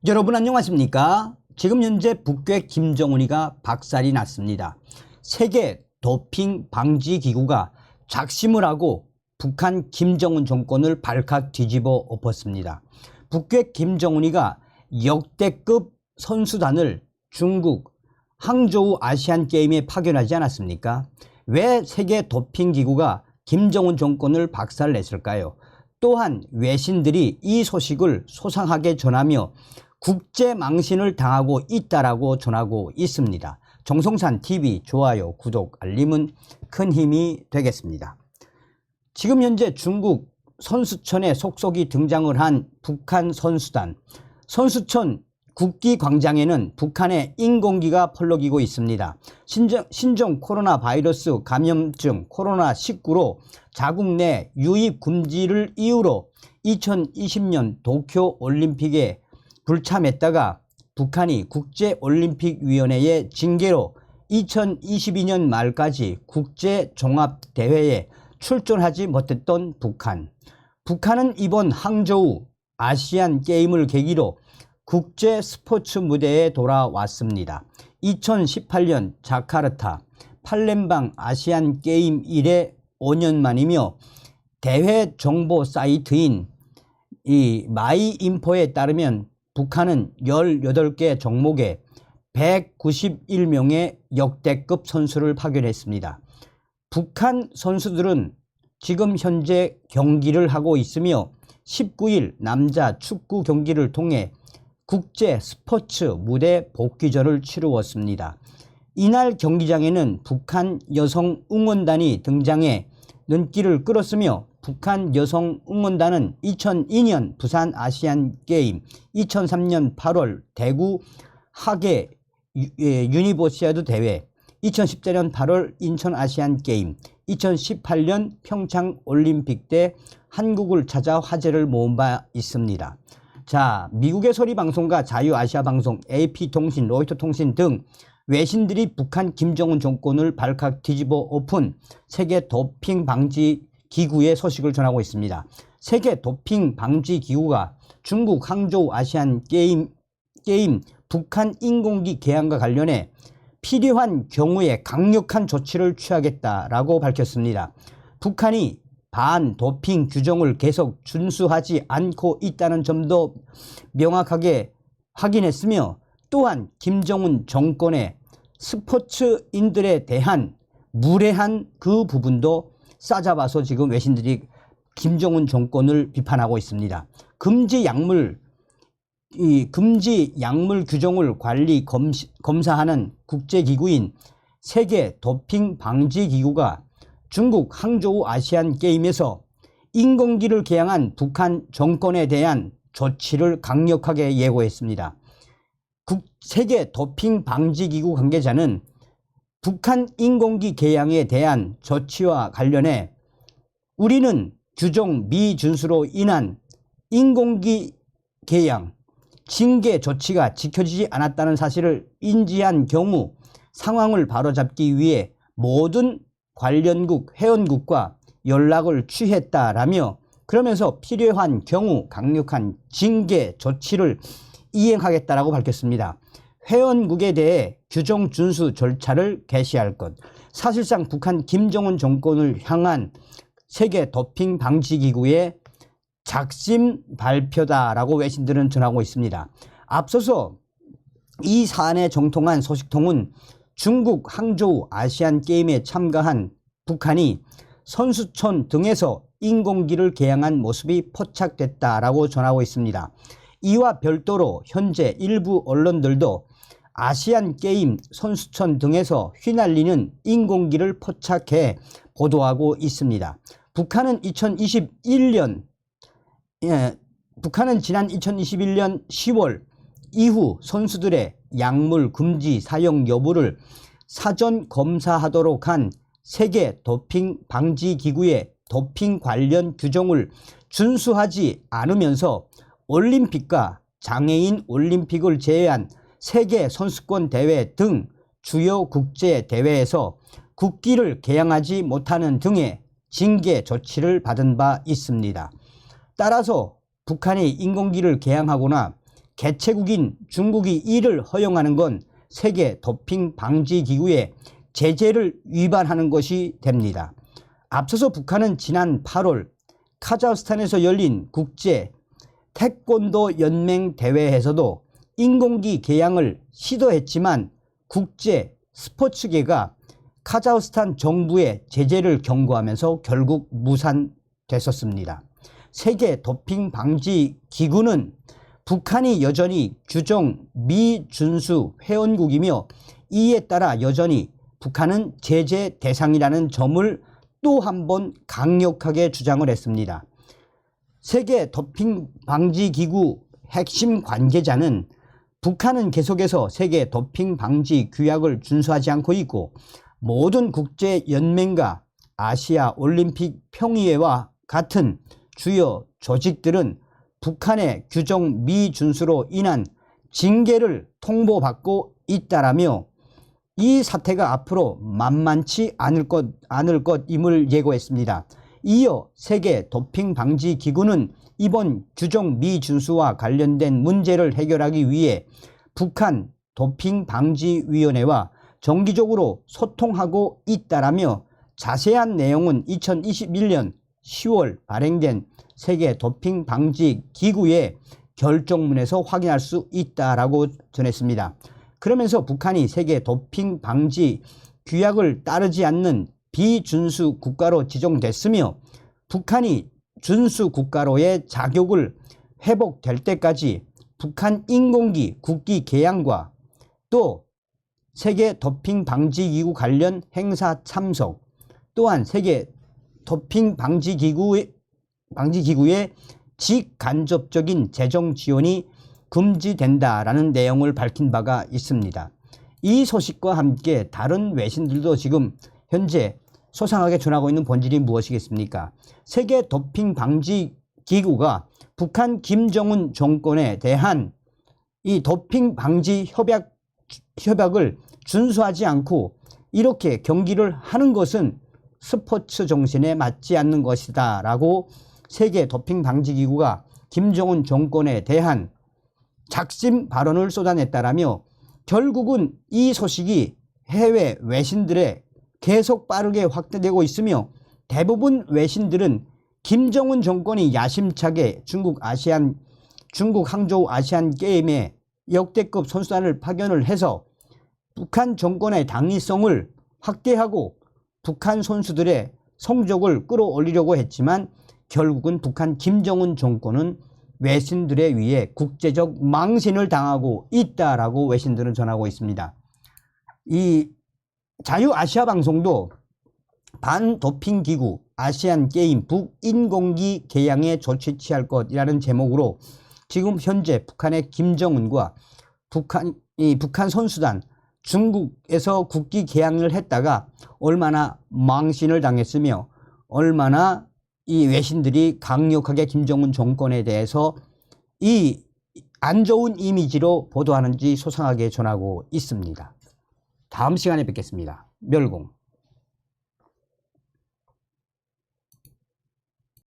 여러분 안녕하십니까? 지금 현재 북괴 김정은이가 박살이 났습니다. 세계 도핑 방지 기구가 작심을 하고 북한 김정은 정권을 발칵 뒤집어 엎었습니다. 북괴 김정은이가 역대급 선수단을 중국 항저우 아시안 게임에 파견하지 않았습니까? 왜 세계 도핑 기구가 김정은 정권을 박살냈을까요? 또한 외신들이 이 소식을 소상하게 전하며 국제 망신을 당하고 있다라고 전하고 있습니다. 정성산TV 좋아요, 구독, 알림은 큰 힘이 되겠습니다. 지금 현재 중국 선수촌에 속속이 등장을 한 북한 선수단. 선수촌 국기광장에는 북한의 인공기가 펄럭이고 있습니다. 신종 코로나 바이러스 감염증 코로나19로 자국 내 유입 금지를 이유로 2020년 도쿄 올림픽에 불참했다가 북한이 국제올림픽위원회의 징계로 2022년 말까지 국제종합대회에 출전하지 못했던 북한. 북한은 이번 항저우 아시안 게임을 계기로 국제 스포츠 무대에 돌아왔습니다. 2018년 자카르타 팔렘방 아시안 게임 이래 5년 만이며 대회 정보 사이트인 이 마이인포에 따르면 북한은 18개 종목에 191명의 역대급 선수를 파견했습니다. 북한 선수들은 지금 현재 경기를 하고 있으며 19일 남자 축구 경기를 통해 국제 스포츠 무대 복귀전을 치루었습니다. 이날 경기장에는 북한 여성 응원단이 등장해 눈길을 끌었으며 북한 여성 응원단은 2002년 부산 아시안 게임, 2003년 8월 대구 하계 유니버시아드 대회, 2014년 8월 인천 아시안 게임, 2018년 평창 올림픽 때 한국을 찾아 화제를 모은 바 있습니다. 자, 미국의 소리방송과 자유아시아방송, AP통신, 로이터통신 등 외신들이 북한 김정은 정권을 발칵 뒤집어 엎은 세계 도핑 방지 기구의 소식을 전하고 있습니다. 세계 도핑 방지 기구가 중국 항저우 아시안 게임 북한 인공기 개항과 관련해 필요한 경우에 강력한 조치를 취하겠다라고 밝혔습니다. 북한이 반도핑 규정을 계속 준수하지 않고 있다는 점도 명확하게 확인했으며 또한 김정은 정권의 스포츠인들에 대한 무례한 그 부분도 싸잡아서 지금 외신들이 김정은 정권을 비판하고 있습니다. 금지 약물 규정을 관리 검사하는 국제기구인 세계 도핑 방지 기구가 중국 항저우 아시안 게임에서 인공기를 개항한 북한 정권에 대한 조치를 강력하게 예고했습니다. 세계 도핑 방지 기구 관계자는 북한 인공기 개항에 대한 조치와 관련해 우리는 규정 미준수로 인한 인공기 개항, 징계 조치가 지켜지지 않았다는 사실을 인지한 경우 상황을 바로잡기 위해 모든 관련국, 회원국과 연락을 취했다라며 그러면서 필요한 경우 강력한 징계 조치를 이행하겠다라고 밝혔습니다. 회원국에 대해 규정 준수 절차를 개시할 것. 사실상 북한 김정은 정권을 향한 세계 도핑 방지 기구의 작심 발표다라고 외신들은 전하고 있습니다. 앞서서 이 사안에 정통한 소식통은 중국 항저우 아시안 게임에 참가한 북한이 선수촌 등에서 인공기를 개항한 모습이 포착됐다라고 전하고 있습니다. 이와 별도로 현재 일부 언론들도 아시안 게임 선수촌 등에서 휘날리는 인공기를 포착해 보도하고 있습니다. 북한은 지난 2021년 10월 이후 선수들의 약물 금지 사용 여부를 사전 검사하도록 한 세계 도핑 방지 기구의 도핑 관련 규정을 준수하지 않으면서 올림픽과 장애인 올림픽을 제외한 세계 선수권 대회 등 주요 국제 대회에서 국기를 개항하지 못하는 등의 징계 조치를 받은 바 있습니다. 따라서 북한이 인공기를 개항하거나 개최국인 중국이 이를 허용하는 건 세계 도핑 방지 기구의 제재를 위반하는 것이 됩니다. 앞서서 북한은 지난 8월 카자흐스탄에서 열린 국제 태권도 연맹 대회에서도 인공기 개양을 시도했지만 국제 스포츠계가 카자흐스탄 정부의 제재를 경고하면서 결국 무산됐었습니다. 세계 도핑 방지 기구는 북한이 여전히 규정 미준수 회원국이며 이에 따라 여전히 북한은 제재 대상이라는 점을 또 한 번 강력하게 주장을 했습니다. 세계 도핑 방지 기구 핵심 관계자는 북한은 계속해서 세계 도핑 방지 규약을 준수하지 않고 있고 모든 국제 연맹과 아시아 올림픽 평의회와 같은 주요 조직들은 북한의 규정 미준수로 인한 징계를 통보받고 있다라며 이 사태가 앞으로 만만치 않을 것임을 예고했습니다. 이어 세계 도핑 방지 기구는 이번 규정 미준수와 관련된 문제를 해결하기 위해 북한 도핑 방지 위원회와 정기적으로 소통하고 있다라며 자세한 내용은 2021년 10월 발행된 세계 도핑 방지 기구의 결정문에서 확인할 수 있다라고 전했습니다. 그러면서 북한이 세계 도핑 방지 규약을 따르지 않는 비준수 국가로 지정됐으며 북한이 준수 국가로의 자격을 회복될 때까지 북한 인공기 국기 개양과 또 세계 도핑 방지 기구 관련 행사 참석 또한 세계 도핑 방지 기구의 직간접적인 재정 지원이 금지된다라는 내용을 밝힌 바가 있습니다. 이 소식과 함께 다른 외신들도 지금 현재 소상하게 전하고 있는 본질이 무엇이겠습니까? 세계 도핑 방지 기구가 북한 김정은 정권에 대한 이 도핑 방지 협약을 준수하지 않고 이렇게 경기를 하는 것은 스포츠 정신에 맞지 않는 것이다 라고 세계 도핑 방지 기구가 김정은 정권에 대한 작심 발언을 쏟아냈다라며 결국은 이 소식이 해외 외신들에 계속 빠르게 확대되고 있으며 대부분 외신들은 김정은 정권이 야심차게 중국 항저우 아시안 게임에 역대급 선수단을 파견을 해서 북한 정권의 당위성을 확대하고 북한 선수들의 성적을 끌어올리려고 했지만 결국은 북한 김정은 정권은 외신들에 의해 국제적 망신을 당하고 있다라고 외신들은 전하고 있습니다. 이 자유아시아 방송도 반도핑기구 아시안게임 북인공기 개양에 조치 취할 것이라는 제목으로 지금 현재 북한의 김정은과 북한 선수단 중국에서 국기 개양을 했다가 얼마나 망신을 당했으며 얼마나 이 외신들이 강력하게 김정은 정권에 대해서 이 안 좋은 이미지로 보도하는지 소상하게 전하고 있습니다. 다음 시간에 뵙겠습니다. 멸공.